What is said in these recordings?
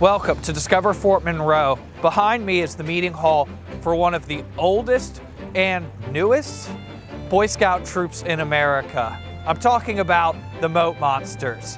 Welcome to Discover Fort Monroe. Behind me is the meeting hall for one of the oldest and newest Boy Scout troops in America. I'm talking about the Moat Monsters.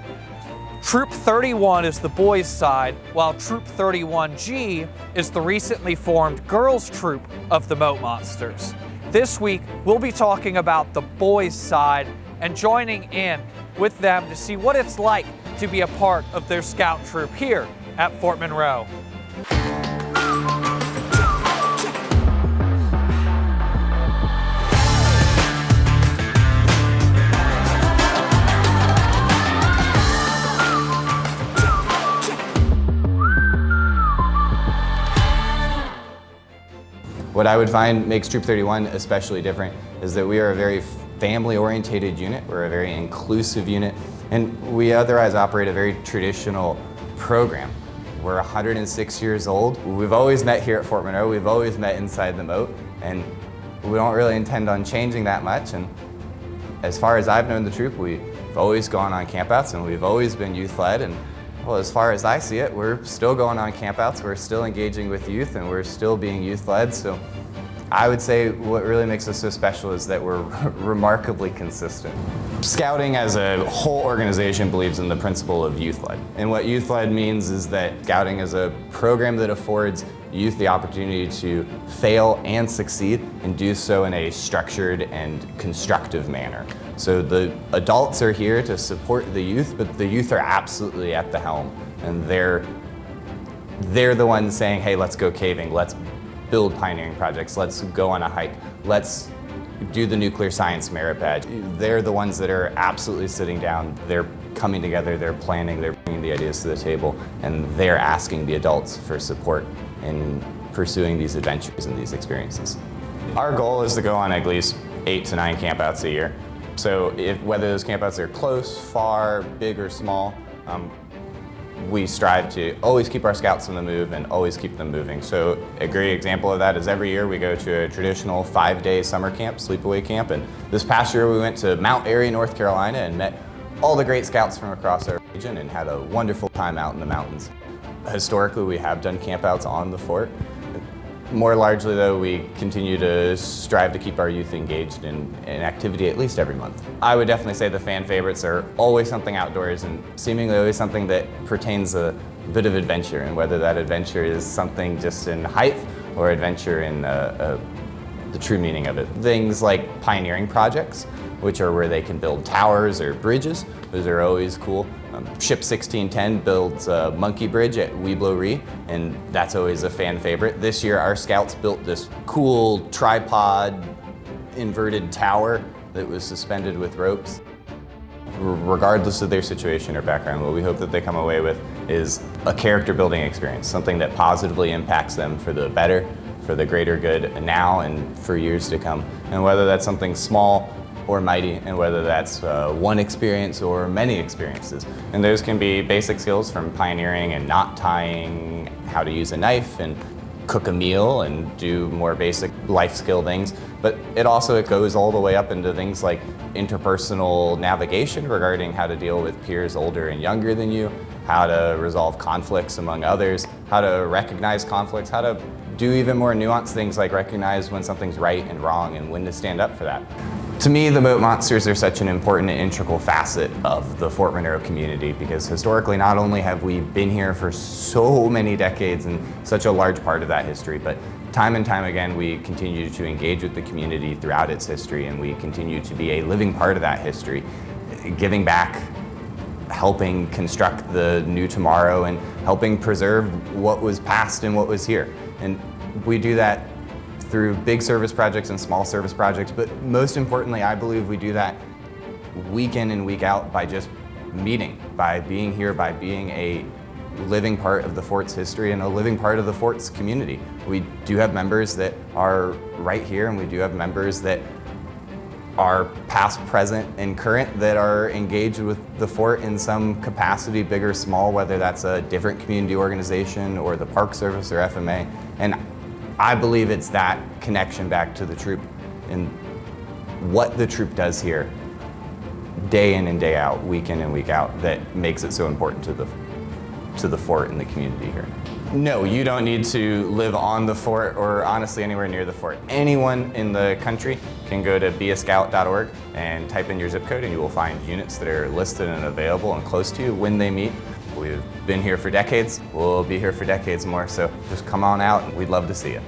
Troop 31 is the boys' side, while Troop 31G is the recently formed girls' troop of the Moat Monsters. This week, we'll be talking about the boys' side and joining in with them to see what it's like to be a part of their scout troop here at Fort Monroe. What I would find makes Troop 31 especially different is that we are a very family-oriented unit, we're a very inclusive unit, and we otherwise operate a very traditional program. We're 106 years old. We've always met here at Fort Monroe, we've always met inside the moat, and we don't really intend on changing that much. And as far as I've known the troop, we've always gone on campouts and we've always been youth-led. And well, as far as I see it, we're still going on campouts, we're still engaging with youth, and we're still being youth-led. So I would say what really makes us so special is that we're remarkably consistent. Scouting as a whole organization believes in the principle of youth-led. And what youth-led means is that Scouting is a program that affords youth the opportunity to fail and succeed and do so in a structured and constructive manner. So the adults are here to support the youth, but the youth are absolutely at the helm. And they're the ones saying, hey, let's go caving, let's build pioneering projects, let's go on a hike, let's do the nuclear science merit badge. They're the ones that are absolutely sitting down, they're coming together, they're planning, they're bringing the ideas to the table, and they're asking the adults for support in pursuing these adventures and these experiences. Our goal is to go on at least 8 to 9 campouts a year. So whether those campouts are close, far, big or small, we strive to always keep our scouts on the move and always keep them moving. So a great example of that is every year we go to a traditional 5-day summer camp, sleepaway camp. And this past year we went to Mount Airy, North Carolina, and met all the great scouts from across our region and had a wonderful time out in the mountains. Historically, we have done campouts on the fort. More largely though, we continue to strive to keep our youth engaged in activity at least every month. I would definitely say the fan favorites are always something outdoors and seemingly always something that pertains a bit of adventure, and whether that adventure is something just in height or adventure in the true meaning of it. Things like pioneering projects, which are where they can build towers or bridges. Those are always cool. Ship 1610 builds a monkey bridge at Weeblo Ree, and that's always a fan favorite. This year our scouts built this cool tripod inverted tower that was suspended with ropes. Regardless of their situation or background, what we hope that they come away with is a character building experience, something that positively impacts them for the better, for the greater good now and for years to come. And whether that's something small or mighty, and whether that's one experience or many experiences. And those can be basic skills from pioneering and knot tying, how to use a knife and cook a meal and do more basic life skill things. But it goes all the way up into things like interpersonal navigation regarding how to deal with peers older and younger than you, how to resolve conflicts among others, how to recognize conflicts, how to do even more nuanced things like recognize when something's right and wrong and when to stand up for that. To me, the Moat Monsters are such an important and integral facet of the Fort Monroe community, because historically not only have we been here for so many decades and such a large part of that history, but time and time again we continue to engage with the community throughout its history, and we continue to be a living part of that history, giving back, helping construct the new tomorrow, and helping preserve what was past and what was here. And we do that through big service projects and small service projects, but most importantly, I believe we do that week in and week out by just meeting, by being here, by being a living part of the fort's history and a living part of the fort's community. We do have members that are right here, and we do have members that are past, present, and current that are engaged with the fort in some capacity, big or small, whether that's a different community organization or the Park Service or FMA. And I believe it's that connection back to the troop and what the troop does here day in and day out, week in and week out, that makes it so important to to the fort and the community here. No, you don't need to live on the fort or honestly anywhere near the fort. Anyone in the country can go to beascout.org and type in your zip code and you will find units that are listed and available and close to you when they meet. We've been here for decades. We'll be here for decades more, so just come on out and we'd love to see you.